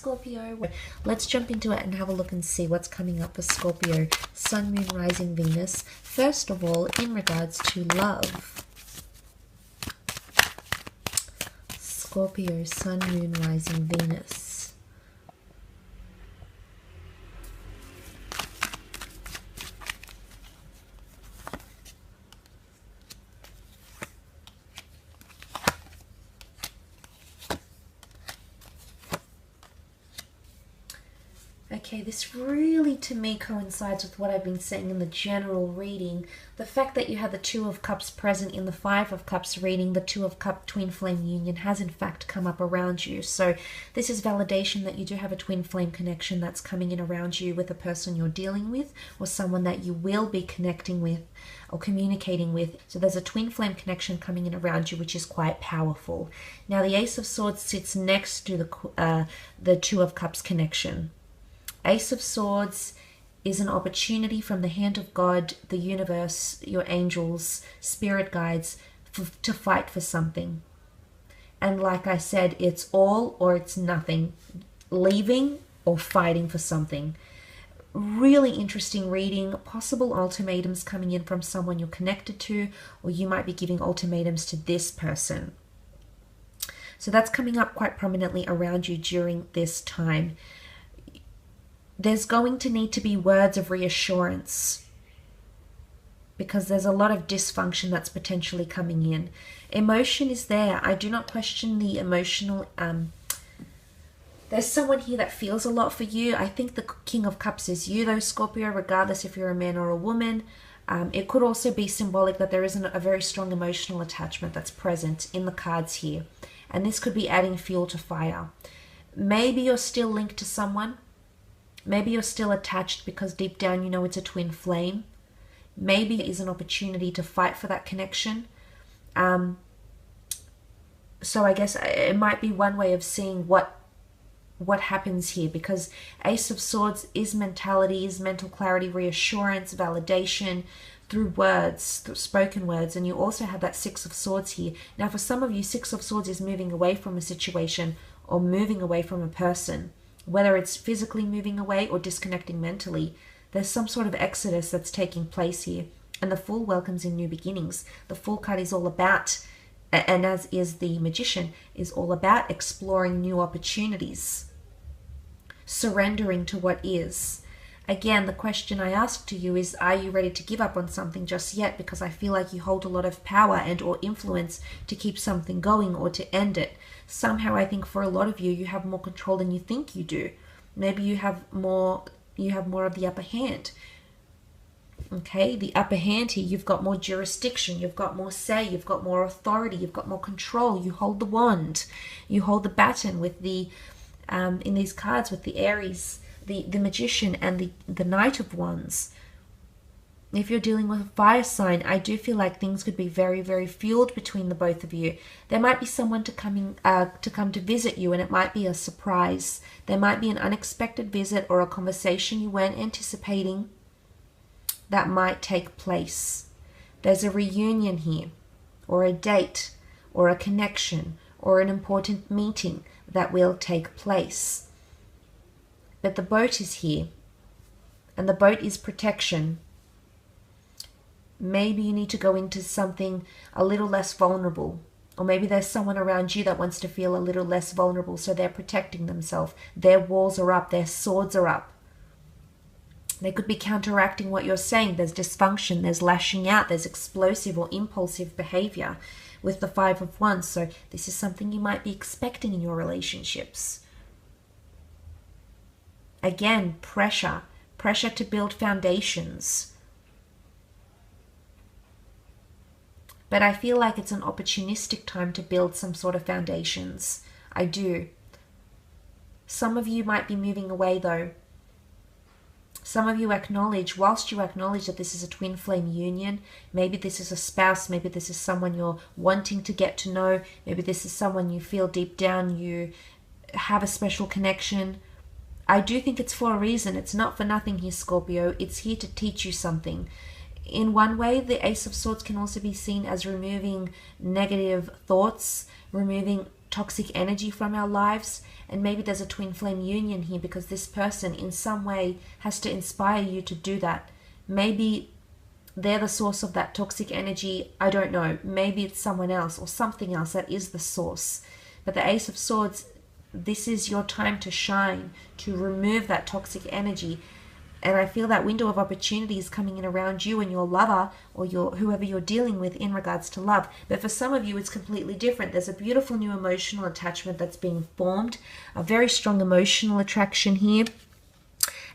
Scorpio. Let's jump into it and have a look and see what's coming up for Scorpio, Sun, Moon, Rising, Venus. First of all, in regards to love. Scorpio, Sun, Moon, Rising, Venus. Okay, this really, to me, coincides with what I've been saying in the general reading. The fact that you have the Two of Cups present in the Five of Cups reading, the Two of Cups twin flame union has in fact come up around you. So this is validation that you do have a twin flame connection that's coming in around you with a person you're dealing with or someone that you will be connecting with or communicating with. So there's a twin flame connection coming in around you, which is quite powerful. Now the Ace of Swords sits next to the Two of Cups connection. Ace of Swords is an opportunity from the hand of God, the universe, your angels, spirit guides, to fight for something. And like I said, it's all or it's nothing. Leaving or fighting for something. Really interesting reading. Possible ultimatums coming in from someone you're connected to, or you might be giving ultimatums to this person. So that's coming up quite prominently around you during this time. There's going to need to be words of reassurance because there's a lot of dysfunction that's potentially coming in. Emotion is there. I do not question the emotional. There's someone here that feels a lot for you. I think the King of Cups is you, though, Scorpio, regardless if you're a man or a woman. It could also be symbolic that there isn't a very strong emotional attachment that's present in the cards here. And this could be adding fuel to fire. Maybe you're still linked to someone. Maybe you're still attached because deep down you know it's a twin flame. Maybe it is an opportunity to fight for that connection. So I guess it might be one way of seeing what happens here, because Ace of Swords is mentality, is mental clarity, reassurance, validation through words, through spoken words. And you also have that Six of Swords here. Now for some of you, Six of Swords is moving away from a situation or moving away from a person. Whether it's physically moving away or disconnecting mentally, there's some sort of exodus that's taking place here. And the Fool welcomes in new beginnings. The Fool card is all about, and as is the Magician, is all about exploring new opportunities. Surrendering to what is. Again, the question I ask to you is, are you ready to give up on something just yet? Because I feel like you hold a lot of power and or influence to keep something going or to end it. Somehow I think for a lot of you, you have more control than you think you do. Maybe you have more of the upper hand. Okay, the upper hand here, you've got more jurisdiction, you've got more say, you've got more authority, you've got more control. You hold the wand, you hold the baton with the, in these cards with the Aries, the Magician and the Knight of Wands. If you're dealing with a fire sign, I do feel like things could be very, very fueled between the both of you. There might be someone to come to visit you, and it might be a surprise. There might be an unexpected visit or a conversation you weren't anticipating that might take place. There's a reunion here, or a date, or a connection, or an important meeting that will take place. But the boat is here, and the boat is protection. Maybe you need to go into something a little less vulnerable, or maybe there's someone around you that wants to feel a little less vulnerable, so they're protecting themselves. Their walls are up, their swords are up. They could be counteracting what you're saying. There's dysfunction, there's lashing out, there's explosive or impulsive behavior with the Five of Wands. So this is something you might be expecting in your relationships. Again, pressure to build foundations. But I feel like it's an opportunistic time to build some sort of foundations. I do. Some of you might be moving away though. Some of you acknowledge, whilst you acknowledge that this is a twin flame union, maybe this is a spouse, maybe this is someone you're wanting to get to know, maybe this is someone you feel deep down you have a special connection. I do think it's for a reason. It's not for nothing here, Scorpio. It's here to teach you something. In one way, the Ace of Swords can also be seen as removing negative thoughts, removing toxic energy from our lives. And maybe there's a twin flame union here, because this person in some way has to inspire you to do that. Maybe they're the source of that toxic energy. I don't know. Maybe it's someone else or something else that is the source. But the Ace of Swords, this is your time to shine, to remove that toxic energy. And I feel that window of opportunity is coming in around you and your lover, or whoever you're dealing with in regards to love. But for some of you, it's completely different. There's a beautiful new emotional attachment that's being formed, a very strong emotional attraction here.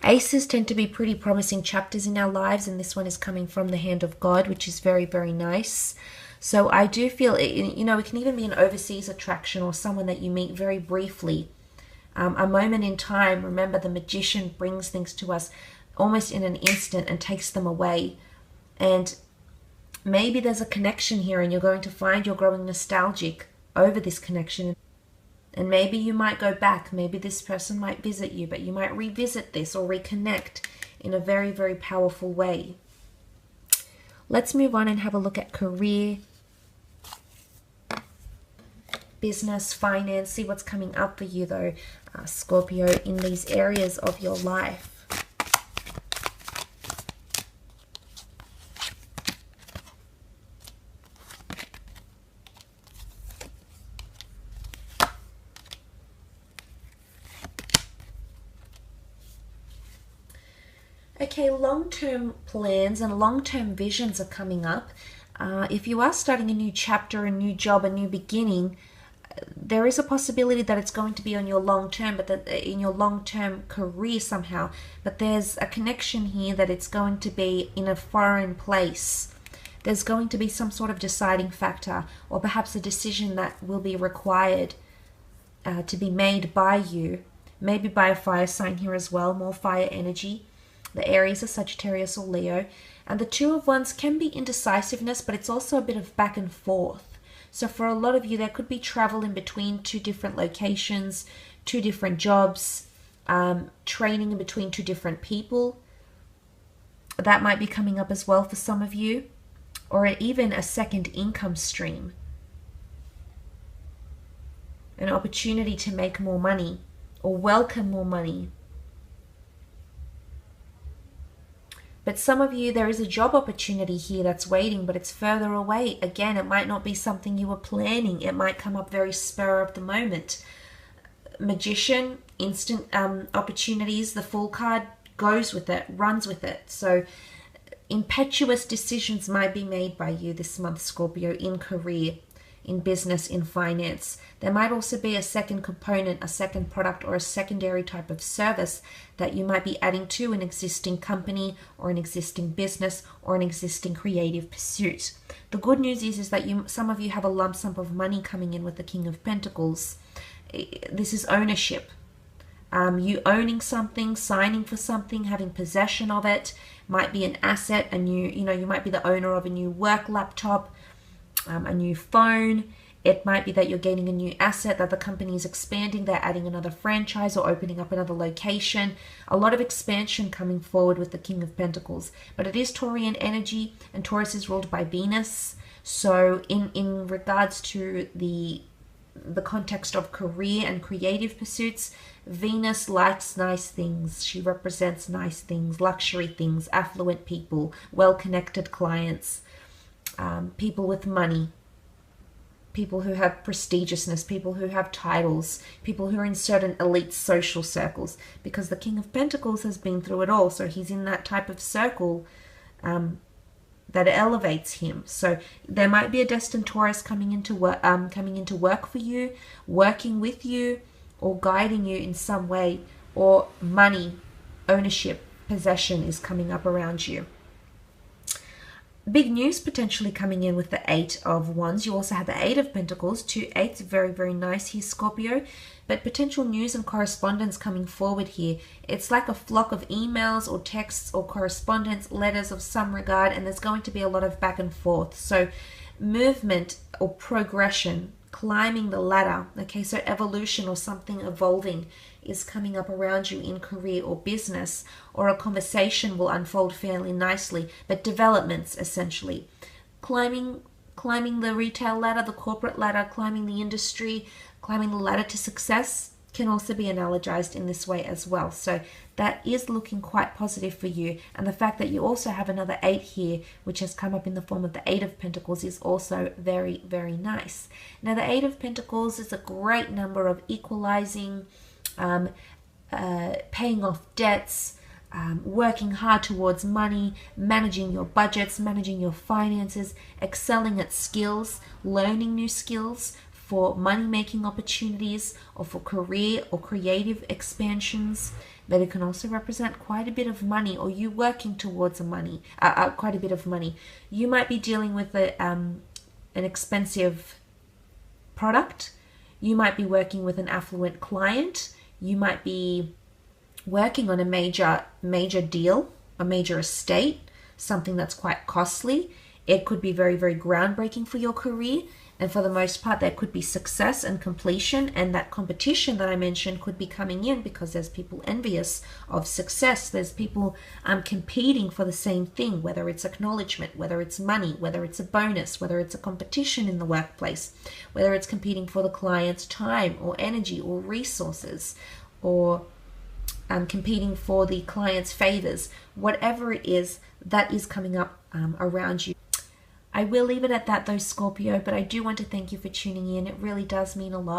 Aces tend to be pretty promising chapters in our lives, and this one is coming from the hand of God, which is very, very nice. So I do feel, you know, it can even be an overseas attraction or someone that you meet very briefly. A moment in time. Remember, the Magician brings things to us almost in an instant and takes them away. And maybe there's a connection here, and you're going to find you're growing nostalgic over this connection. And maybe you might go back. Maybe this person might visit you, but you might revisit this or reconnect in a very, very powerful way. Let's move on and have a look at career, business, finance. See what's coming up for you though, Scorpio, in these areas of your life. Okay, long-term plans and long-term visions are coming up. If you are starting a new chapter, a new job, a new beginning, there is a possibility that it's going to be on your long-term, but that in your long-term career somehow. But there's a connection here that it's going to be in a foreign place. There's going to be some sort of deciding factor, or perhaps a decision that will be required to be made by you. Maybe by a fire sign here as well, more fire energy. The Aries, a Sagittarius or Leo. And the Two of Wands can be indecisiveness, but it's also a bit of back and forth. So for a lot of you, there could be travel in between two different locations, two different jobs, training in between two different people. That might be coming up as well for some of you. Or even a second income stream. An opportunity to make more money or welcome more money. But some of you, there is a job opportunity here that's waiting, but it's further away. Again, it might not be something you were planning. It might come up very spur of the moment. Magician, instant opportunities. The Fool card goes with it, runs with it. So impetuous decisions might be made by you this month, Scorpio, in career, in business, in finance. There might also be a second component, a second product, or a secondary type of service that you might be adding to an existing company or an existing business or an existing creative pursuit. The good news is that some of you have a lump sum of money coming in with the King of Pentacles. This is ownership. You owning something, signing for something, having possession of it. Might be an asset, and you might be the owner of a new work laptop, a new phone. It might be that you're gaining a new asset, that the company is expanding, they're adding another franchise or opening up another location. A lot of expansion coming forward with the King of Pentacles. But it is Taurian energy, and Taurus is ruled by Venus. So in regards to the context of career and creative pursuits, Venus likes nice things. She represents nice things, luxury things, affluent people, well-connected clients, people with money, people who have prestigiousness, people who have titles, people who are in certain elite social circles, because the King of Pentacles has been through it all. So he's in that type of circle that elevates him. So there might be a destined Taurus coming into work for you, working with you, or guiding you in some way, or money, ownership, possession is coming up around you. Big news potentially coming in with the Eight of Wands. You also have the Eight of Pentacles, 2 8s, very, very nice here, Scorpio. But potential news and correspondence coming forward here. It's like a flock of emails or texts or correspondence, letters of some regard, and there's going to be a lot of back and forth. So movement or progression, climbing the ladder, okay, so evolution or something evolving is coming up around you in career or business, or a conversation will unfold fairly nicely, but developments climbing the retail ladder, the corporate ladder, climbing the industry, climbing the ladder to success can also be analogized in this way as well. So that is looking quite positive for you. And the fact that you also have another 8 here, which has come up in the form of the 8 of Pentacles, is also very, very nice. Now, the 8 of Pentacles is a great number of equalizing, paying off debts, working hard towards money, managing your budgets, managing your finances, excelling at skills, learning new skills for money-making opportunities or for career or creative expansions. But it can also represent quite a bit of money, or you working towards quite a bit of money. You might be dealing with an expensive product. You might be working with an affluent client. You might be working on a major deal, a major estate, something that's quite costly. It could be very, very groundbreaking for your career. And for the most part, there could be success and completion, and that competition that I mentioned could be coming in because there's people envious of success. There's people competing for the same thing, whether it's acknowledgement, whether it's money, whether it's a bonus, whether it's a competition in the workplace, whether it's competing for the client's time or energy or resources, or competing for the client's favors. Whatever it is, that is coming up around you. I will leave it at that though, Scorpio, but I do want to thank you for tuning in. It really does mean a lot.